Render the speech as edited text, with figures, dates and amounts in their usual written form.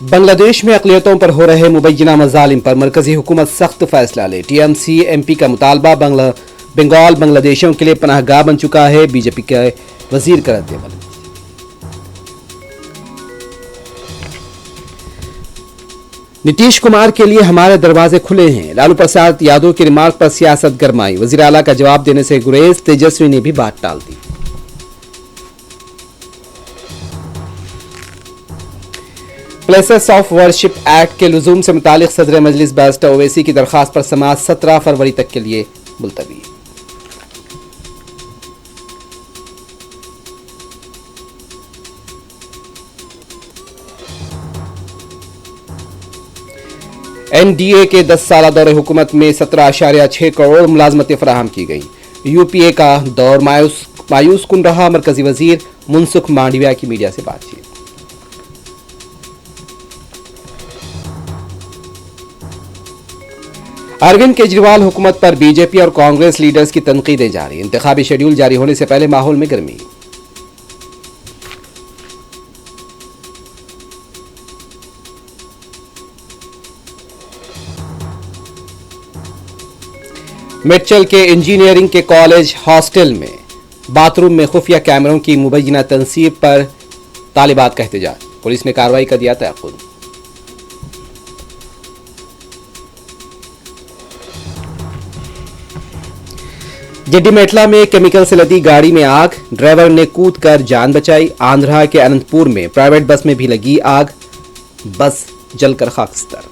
बांग्लादेश में अक़लियतों पर हो रहे मुबैना मज़ालिम पर मरकजी हुकूमत सख्त फैसला ले। TMC MP का मुतालबा बंगाल बांग्लादेशियों के लिए पनाहगाह बन चुका है। BJP के वजीर का रद्द-ए-अमल। नीतीश कुमार के लिए हमारे दरवाजे खुले हैं। लालू प्रसाद यादव के रिमार्क पर सियासत गरमाई। वजीर आला का जवाब देने से गुरेज। तेजस्वी ने भी बात टाल दी। प्लेसेस ऑफ वर्शिप एक्ट के लुजूम से मुतालिक सदर मजलिस बैरिस्टर ओवैसी की दरखास्त पर समाअत 17 फरवरी तक के लिए मुलतवी। NDA के 10 साला दौरे हुकूमत में 17.6 करोड़ मुलाजमतें फराहम की गई। UPA का दौर मायूस कुन रहा। मरकजी वजीर मुनसुख मांडविया की मीडिया से बातचीत। अरविंद केजरीवाल हुकूमत पर BJP और कांग्रेस लीडर्स की तनकीदें जारी। इंतखाबी शेड्यूल जारी होने से पहले माहौल में गर्मी। मिटचल के इंजीनियरिंग के कॉलेज हॉस्टल में बाथरूम में खुफिया कैमरों की मुबैना तनसीब पर तालिबात का एहतजाज। पुलिस ने कार्रवाई का दिया तयक़ुन। जेडी मेटला में केमिकल से लदी गाड़ी में आग। ड्राइवर ने कूदकर जान बचाई। आंध्रा के अनंतपुर में प्राइवेट बस में भी लगी आग। बस जलकर खाकस्तर।